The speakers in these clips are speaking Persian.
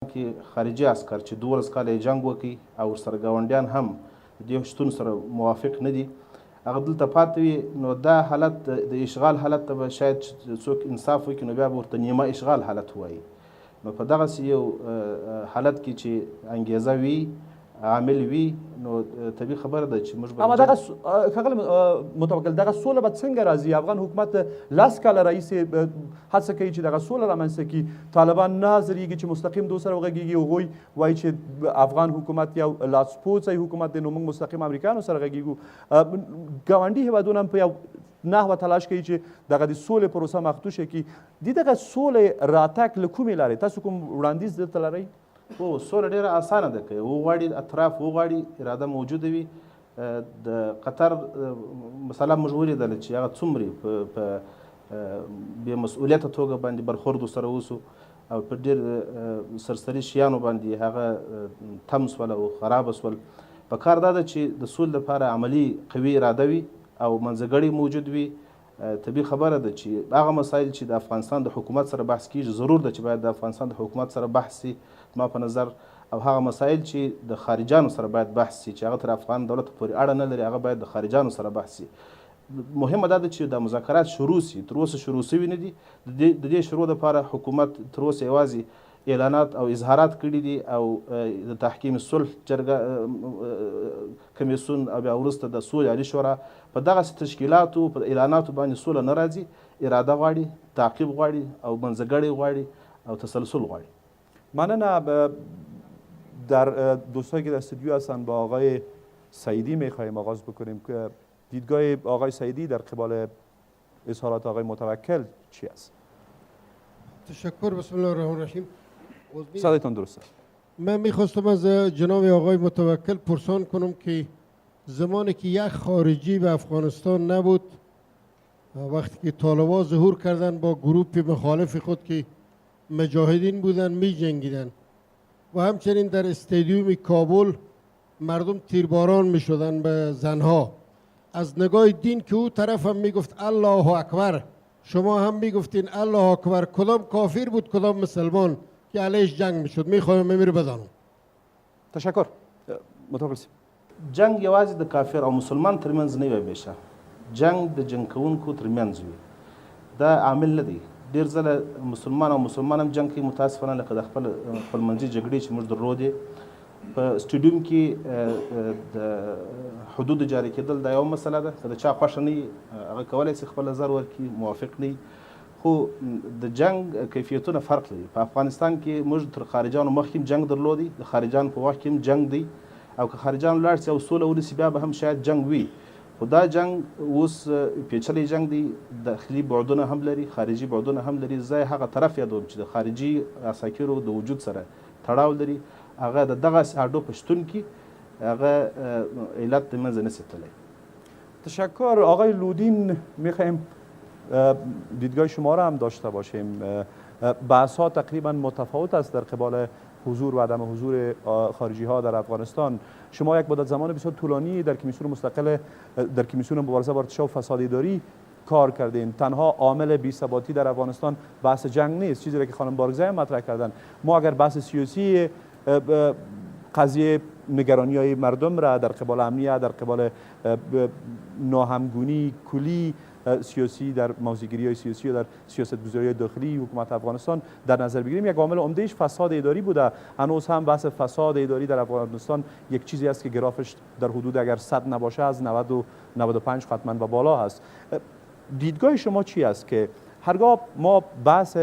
کې خارجي عسکر چې 12 کاله یې جنګ وکړي او ورسره ګاونډیان هم د دې شتون سره موافق نه دي، هغه دلته پاتې وي، نو دا حالت د اشغال حالت ته به شاید څوک انصاف وکړي نو بیا به ورته نیمه اشغال حالت وایي. نو په دغسې یو حالت کې چې انګیزه وي، عامل وي، نو طبیعي خبره ده چې موږ اما دغه ښاغلی متوکل دغه سوله به څنګه راځي؟ افغان حکومت 10 کاله راهیسې هڅه کوي چې دغه سوله رامنځته کړي. طالبان نه حاضرېږي چې مستقیم دو سره وغږېږي. هغوی وایي چې افغان حکومت یو لاسپوڅی حکومت دی، نو موږ مستقیم امریکایانو سره غږېږو. ګاونډي هېوادونه هم په یو نحوه تلاش کوي چې دغه د سولې پروسه مخدوشه کړي. د دغه سولې راتګ له کومې لارې تاسو کوم وړاندیز دلته لرئ؟ هو سوله ډېره اسانه ده، که وغواړي اطراف وغواړي، اراده موجوده وي. د قطر مثلا موږ ولیدله چې هغه څومره په بې مسؤلیته توګه باندې برخورد ورسره وسو او په ډېر سرسري شیانو باندې هغه تم سول او خرابه سول. په کار دا ده چې د سولې لپاره عملي قوي اراده وي او منځګړی موجود وي. طبیعي خبره ده چې هغه مسایل چې د افغانستان د حکومت سره بحث کیږي، ضرور ده چې باید د افغانستان د حکومت سره بحث شي ما په نظر، او هغه مسایل چې د خارجانو سره باید بحث شي چې هغه تر افغان دولت پورې اړه نه لري، هغه باید د خارجانو سره بحث شي. مهمه دا ده چې د مذاکرات شروع شي. تر اوسه شروع شوي نه دي. د دې شروع لپاره حکومت تر اوسه یوازې اعلانات او اظهارات کړي دي او د تحکیم صلح جرګه کمیسیون او بیا وروسته د سولې عالي شورا په دغسې تشکیلاتو په اعلاناتو باندې سوله نه راځي. اراده غواړي، تعقیب غواړي او منځګړی غواړي او تسلسل غواړي. مننه. در دوستایی که در استودیو هستن با آقای سعیدی میخواهیم آغاز بکنیم که دیدگاه آقای سعیدی در قبال اظهارات آقای متوکل چی است؟ تشکر. بسم الله الرحمن الرحیم. صدایتان درست است. من میخواستم از جناب آقای متوکل پرسان کنم که زمانی که یک خارجی به افغانستان نبود، وقتی که طالبان ظهور کردن با گروه مخالف خود که مجاهدین بودن می جنگیدن و همچنین در استادیوم کابل مردم تیرباران می شدن به زنها، از نگاه دین که او طرف هم می گفت الله اکبر، شما هم می گفتین الله اکبر، کدام کافر بود کدام مسلمان که علیش جنگ می شد؟ می خواهم میره بدانم. تشکر. متوکل جنگ یوازې د کافر او مسلمان ترمنځ نه وي، بېشه جنگ د جنگ کوونکو ترمنځ وي. دا عامل نه دی. ډېر ځله مسلمان او مسلمان هم جنگ کوي، متاسفانه لکه د خپلمنځي جګړې چې موږ درلودې په سټیډیوم کې د حدود جاري کېدل دا یوه مسله ده. که د چا خوښه نه وي هغه کولی شي خپل نظر ورکړي، موافق نه وي. خو د جنگ کیفیتونه فرق لري. په افغانستان کې موږ تر خارجانو مخکې جنگ درلودی، د خارجانو په وخت کې جنگ دی، او که خارجانو لاړ شي او سوله ونیسي بیا به هم شاید جنگ وي. خو دا جنگ اوس پیچلی جنگ دی، داخلي بعدونه هم لري، خارجي بعدونه هم لري. زه هغه طرف یادوم چې د خارجي عساکرو د وجود سره تړاو لري، هغه د دغسې اډو په شتون کې هغه علت د منځه نشي تللی. تشکر. آقای لودین میخوایم دیدگاه شما را هم داشته باشیم. بحث ها تقریبا متفاوت است در قبال حضور و عدم حضور خارجی ها در افغانستان. شما یک مدت زمان بسیار طولانی در کمیسیون مستقل در کمیسیون مبارزه با ارتشاء و فساد اداری کار کردین. تنها عامل بی‌ثباتی در افغانستان بحث جنگ نیست، چیزی را که خانم بارگزای هم مطرح کردن. ما اگر بحث سیاسی قضیه نگرانی های مردم را در قبال امنیت، در قبال ناهمگونی کلی سیاسی در موضوعگیری های سیاسی و در سیاستگذاری داخلی حکومت افغانستان در نظر بگیریم، یک عامل عمدهش فساد اداری بوده. هنوز هم بحث فساد اداری در افغانستان یک چیزی است که گرافش در حدود اگر 100 نباشه از 90 و 95 حتما و بالا هست. دیدگاه شما چی است که هرگاه ما بحث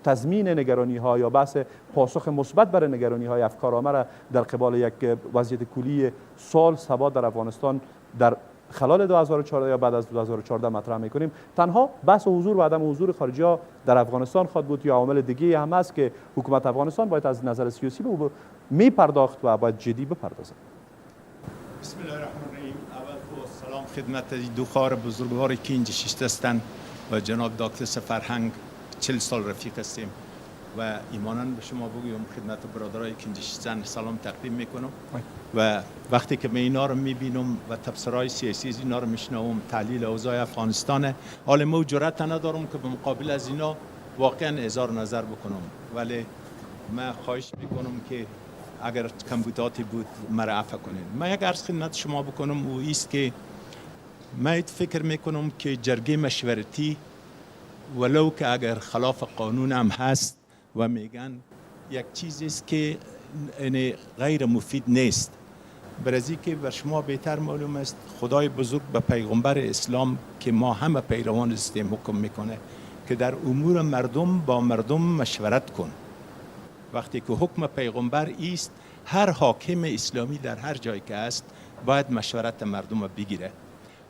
تضمین نگرانی ها یا بحث پاسخ مثبت برای نگرانی های افکارآمه را در قبال یک وضعیت کلی سال ثبات در افغانستان در خلال 2014 یا بعد از 2014 مطرح میکنیم، تنها بحث حضور و عدم حضور خارجی ها در افغانستان خواهد بود یا عامل دیگه هم است که حکومت افغانستان باید از نظر سیاسی به او می پرداخت و باید جدی بپردازد؟ بسم الله الرحمن الرحیم. اول سلام خدمت دو خواهر بزرگواری که اینجا نشسته هستند و جناب دکتر سفرهنگ 40 سال رفیق هستیم و ایمانان به شما بگویم خدمت برادرای که اینجا نشستن سلام تقدیم میکنم. و وقتی که من اینا رو میبینم و تبصرهای سیاسی اینا رو میشنوم، تحلیل اوضاع افغانستان، حال ما جرأت ندارم که به مقابل از اینا واقعا اظهار نظر بکنم، ولی من خواهش میکنم که اگر کمبوداتی بود مرا عفو کنین. من یک عرض خدمت شما بکنم و ایست که من فکر میکنم که جرگه مشورتی ولو که اگر خلاف قانون هم هست و میگن یک چیزی است که غیر مفید نیست، برای که بر شما بهتر معلوم است خدای بزرگ به پیغمبر اسلام که ما همه پیروان هستیم حکم میکنه که در امور مردم با مردم مشورت کن. وقتی که حکم پیغمبر است هر حاکم اسلامی در هر جایی که است باید مشورت مردم رو بگیره.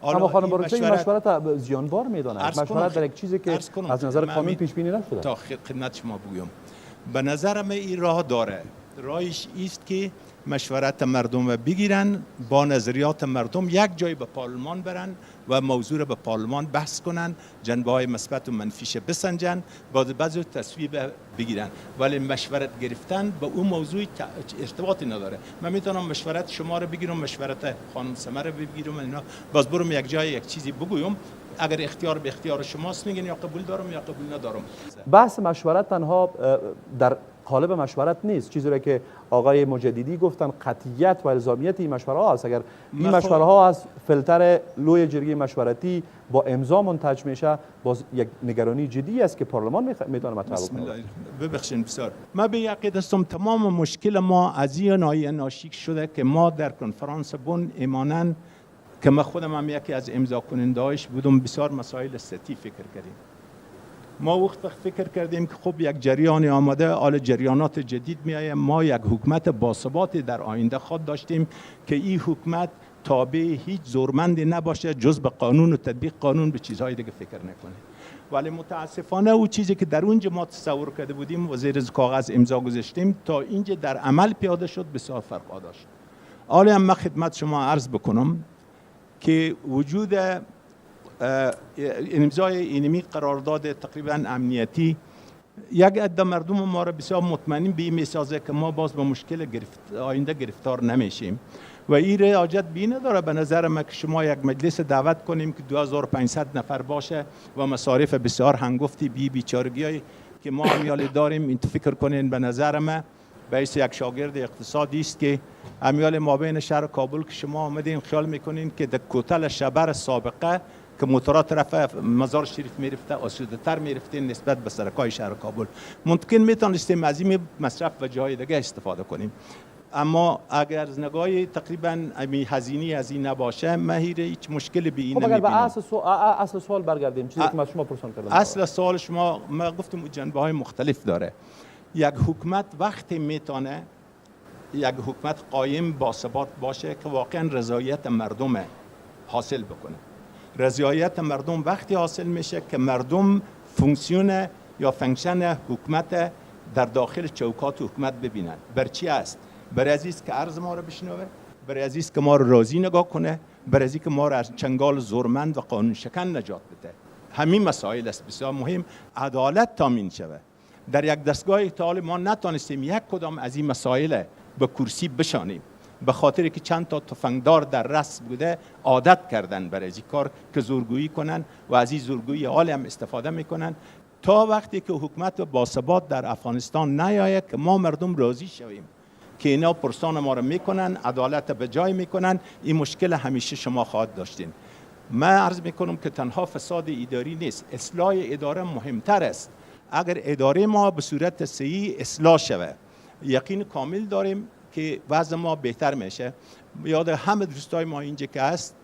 اما خانم بارکزئی این مشورت زیانبار میداند، مشورت در یک چیزی که از نظر قانون پیش بینی نشده. تا خدمت شما بگویم به نظر من این راه داره، راهش است که مشورت مردم رو بگیرن، با نظریات مردم یک جای به پارلمان برن و موضوع رو به پارلمان بحث کنن، جنبه‌های مثبت و منفیش بسنجن، بعضی تصویب بگیرن. ولی مشورت گرفتن به اون موضوع ارتباطی نداره. من میتونم مشورت شما رو بگیرم، مشورت خانم سمر رو بگیرم، اینا باز برم یک جای یک چیزی بگویم، اگر اختیار به اختیار شماست میگین یا قبول دارم یا قبول ندارم. بحث مشورت تنها در قالب مشورت نیست، چیزی را که آقای مجددی گفتن قطعیت و الزامیت این مشوره ها است. اگر این مشوره ها از فیلتر لوی جرگه مشورتی با امضا منتج میشه، باز یک نگرانی جدی است که پارلمان میتونه مطرح کنه. ببخشید بسیار، من به عقیده هستم تمام مشکل ما از این ناشی شده که ما در کنفرانس بن ایمانا که من خودم هم یکی از امضا کننده‌اش بودم، بسیار مسائل سطحی فکر کردیم. ما وقت فکر کردیم که خب یک جریان آمده، حال جریانات جدید میآید، ما یک حکومت باثباتی در آینده خود داشتیم که این حکومت تابع هیچ زورمندی نباشه جز به قانون و تطبیق قانون، به چیزهای دیگه فکر نکنه. ولی متاسفانه او چیزی که در اونجا ما تصور کرده بودیم و زیر کاغذ امضا گذاشتیم تا اینجا در عمل پیاده شد بسیار فرق داشت. حالا هم من خدمت شما عرض بکنم که وجود امضای اینمی قرارداد تقریبا امنیتی یک عده مردم ما را بسیار مطمئن به این میسازه که ما باز به مشکل آینده گرفتار نمیشیم و این حاجت بی نداره به نظر من که شما یک مجلس دعوت کنیم که 2500 نفر باشه و مصارف بسیار هنگفتی بیچارگی که ما امیال داریم. این فکر کنین به نظر من بیس یک شاگرد اقتصادی است که امیال مابین شهر کابل که شما آمدین خیال میکنین که در کوتل شبر سابقه که موتورات طرف مزار شریف میرفته آسوده تر میرفته نسبت به سرکای شهر کابل، ممکن میتونستیم از این مصرف و جای دیگه استفاده کنیم. اما اگر از نگاه تقریبا هزینه از این نباشه من هیچ مشکلی به این نمیبینم. اگر به اصل سوال برگردیم، چیزی که من شما پرسان کردم، اصل سوال شما من گفتم جنبه های مختلف داره. یک حکومت وقتی میتونه یک حکومت قایم با ثبات باشه که واقعا رضایت مردم حاصل بکنه. رضایت مردم وقتی حاصل میشه که مردم فونکسیون یا فنکشن حکومت در داخل چوکات حکومت ببینن. بر چی است؟ برای عزیز که عرض ما رو بشنوه، برای عزیز که ما رو راضی نگاه کنه، برای عزیز که ما رو از چنگال زورمند و قانون شکن نجات بده. همین مسائل است بسیار مهم. عدالت تامین شود. در یک دستگاه تا حال ما نتونستیم یک کدام از این مسائل به کرسی بشانیم، به خاطر که چند تا تفنگدار در رأس بوده عادت کردن برای این کار که زورگویی کنن و از این زورگویی حال هم استفاده میکنن تا وقتی که حکومت باثبات در افغانستان نیاید که ما مردم راضی شویم که اینا پرسان ما رو میکنن، عدالت به جای میکنن. این مشکل همیشه شما خواهد داشتین. من عرض میکنم که تنها فساد اداری نیست، اصلاح اداره مهمتر است. اگر اداره ما به صورت صحیح اصلاح شود یقین کامل داریم که وضع ما بهتر میشه. یاد همه دوستای ما اینجا که هست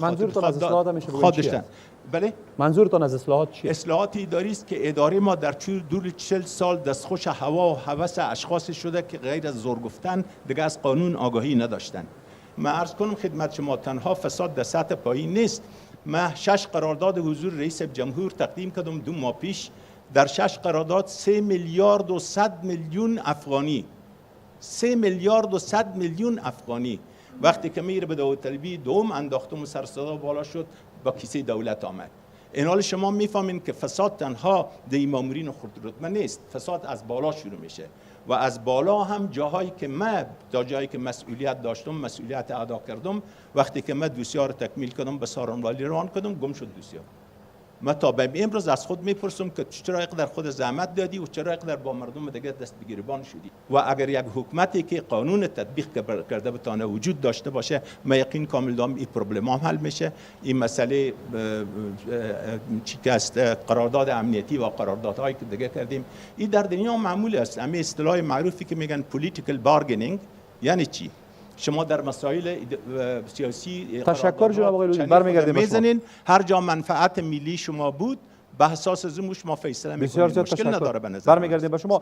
منظورتون از اصلاحات میشه بگید؟ بله؟ منظورتون از اصلاحات چیه؟ اصلاحات اداری است که اداره ما در طول 40 سال دستخوش هوا و هوس اشخاص شده که غیر از زور گفتن دیگه از قانون آگاهی نداشتن. من عرض کنم خدمت شما تنها فساد در سطح پایین نیست. من 6 قرارداد حضور رئیس جمهور تقدیم کردم 2 ماه پیش. در 6 قرارداد 3 میلیارد و 100 میلیون افغانی، 3 میلیارد و 100 میلیون افغانی وقتی که میره به داوطلبی دوم انداختم و سر صدا بالا شد با کیسه دولت آمد. این حال شما میفهمین که فساد تنها در مامورین خودرتمه نیست، فساد از بالا شروع میشه و از بالا هم جاهایی که من تا جایی که مسئولیت داشتم مسئولیت ادا کردم. وقتی که من دوسیه رو تکمیل کردم به سارنوالی روان کردم گم شد دوسیه. من تا به امروز از خود میپرسم که چرا اینقدر خود زحمت دادی و چرا اینقدر با مردم دیگه دست به گریبان شدی. و اگر یک حکومتی که قانون تطبیق کرده بتونه وجود داشته باشه، من یقین کامل دارم این پروبلم هم حل میشه. این مسئله چی که است قرارداد امنیتی و قراردادهایی که دیگه کردیم، این در دنیا معمول است. همین اصطلاح معروفی که میگن پولیتیکال بارگینینگ یعنی چی؟ شما در مسائل سیاسی تشکر جناب آقای لودین. برمیگردیم میزنین، هر جا منفعت ملی شما بود به اساس زمو شما فیصله میکنید، مشکل نداره به نظر. برمیگردیم به شما.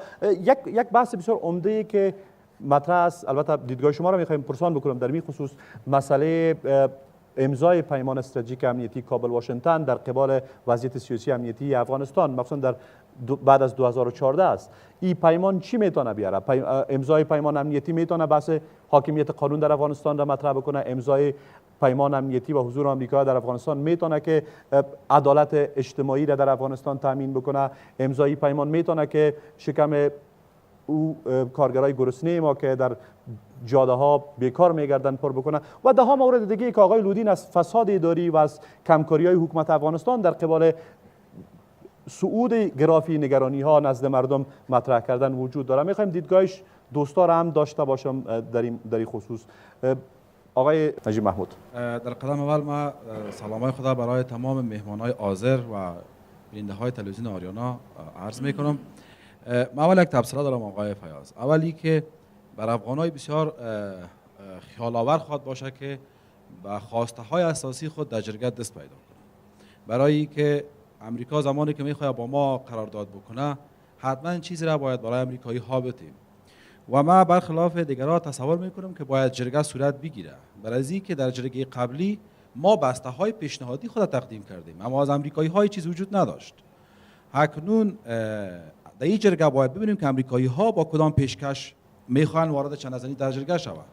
یک بحث بسیار عمده ای که مطرح است، البته دیدگاه شما را میخوایم پرسان بکنم در این خصوص، مسئله امضای پیمان استراتژیک امنیتی کابل واشنگتن در قبال وضعیت سیاسی امنیتی افغانستان، مخصوصا در بعد از 2014 است. این پیمان چی میتونه بیاره؟ امضای پیمان امنیتی میتونه بحث حاکمیت قانون در افغانستان را مطرح بکنه؟ امضای پیمان امنیتی و حضور آمریکا در افغانستان میتونه که عدالت اجتماعی را در افغانستان تامین بکنه؟ امضای پیمان میتونه که شکم او کارگرای گرسنه ما که در جاده ها بیکار میگردن پر بکنه و ده ها مورد دیگه که آقای لودین از فساد اداری و از کمکاری های حکومت افغانستان در قبال صعود گرافی نگرانی ها نزد مردم مطرح کردن وجود داره. میخوایم دیدگاهش دوستا هم داشته باشم در این خصوص. آقای نجیب محمود. در قدم اول ما سلامای خدا برای تمام مهمانای حاضر و بیننده های تلویزیون آریانا عرض میکنم. من اول یک تبصره دارم آقای فیاض. اولی که بر افغانای بسیار خیال آور خواهد باشه که به خواسته های اساسی خود در جرگه دست پیدا کنه. برای که امریکا زمانی که میخواد با ما قرارداد بکنه، حتما چیزی را باید برای امریکایی ها بتیم و ما برخلاف دیگران تصور میکنم که باید جرگه صورت بگیره. برای که در جرگه قبلی ما بسته های پیشنهادی خود تقدیم کردیم، اما از امریکایی های چیز وجود نداشت. اکنون در این جرگه باید ببینیم که امریکایی ها با کدام پیشکش میخوان وارد چند نزنی در جرگه شود.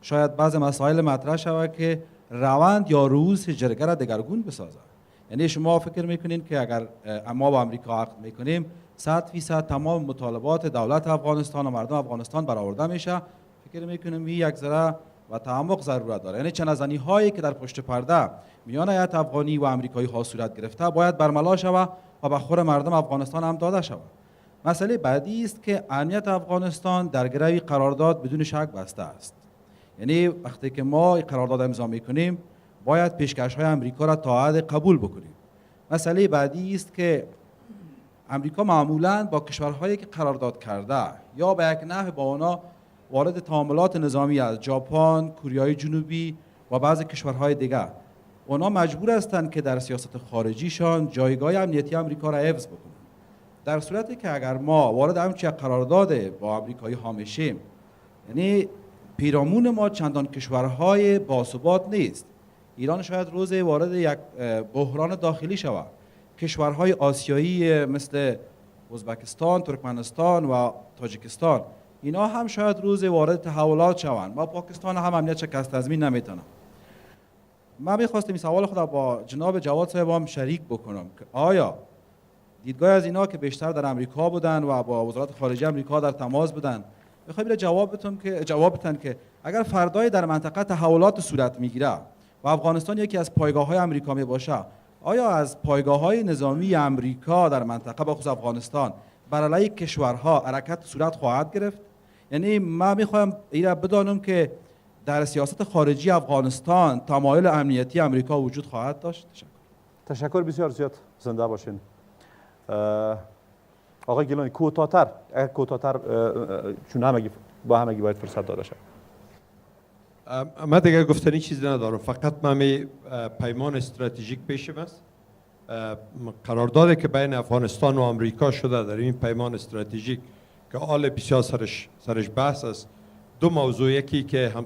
شاید بعض مسائل مطرح شود که روند یا روز جرگه را دگرگون بسازد. یعنی شما فکر میکنین که اگر ما با امریکا عقد میکنیم 100% تمام مطالبات دولت افغانستان و مردم افغانستان برآورده میشه؟ فکر میکنیم این یک ذره و تعمق ضرورت داره. یعنی چند نزنی هایی که در پشت پرده میان هیئت افغانی و امریکایی ها صورت گرفته باید برملا شود و به خور مردم افغانستان هم داده شود. مسئله بعدی است که امنیت افغانستان در گروی قرارداد بدون شک بسته است. یعنی وقتی که ما این قرارداد امضا میکنیم باید پیشکش‌های امریکا را تا حد قبول بکنیم. مسئله بعدی است که امریکا معمولاً با کشورهایی که قرارداد کرده یا به یک نحو با اونا وارد تعاملات نظامی از ژاپن، کره جنوبی و بعضی کشورهای دیگر، اونا مجبور هستند که در سیاست خارجیشان جایگاه امنیتی امریکا را حفظ بکنند. در صورتی که اگر ما وارد همچین قرارداد با امریکایی ها میشیم، یعنی پیرامون ما چندان کشورهای باثبات نیست. ایران شاید روز وارد یک بحران داخلی شود. کشورهای آسیایی مثل ازبکستان، ترکمنستان و تاجیکستان، اینا هم شاید روز وارد تحولات شوند. ما پاکستان هم امنیت شکست تضمین نمیتونه. من میخواستم این سوال خدا با جناب جواد صاحب هم شریک بکنم که آیا دیدگاه از اینا که بیشتر در امریکا بودن و با وزارت خارجه امریکا در تماس بودن، میخوام جواب بدن که اگر فردای در منطقه تحولات صورت میگیره و افغانستان یکی از پایگاه‌های امریکا می باشه، آیا از پایگاه‌های نظامی امریکا در منطقه بخصوص افغانستان بر علیه کشورها حرکت صورت خواهد گرفت؟ یعنی من میخوام اینا بدانم که در سیاست خارجی افغانستان تمایل امنیتی امریکا وجود خواهد داشت. تشکر بسیار زیاد. زنده باشین. آقای گیلانی، کوتاه‌تر چون با همگی باید فرصت داده شد. من دیگه گفتنی چیزی ندارم، فقط من پیمان استراتژیک پیشم است. قراردادی که بین افغانستان و امریکا شده در این پیمان استراتژیک که آل بسیار سرش بحث است. دو موضوع، یکی که هم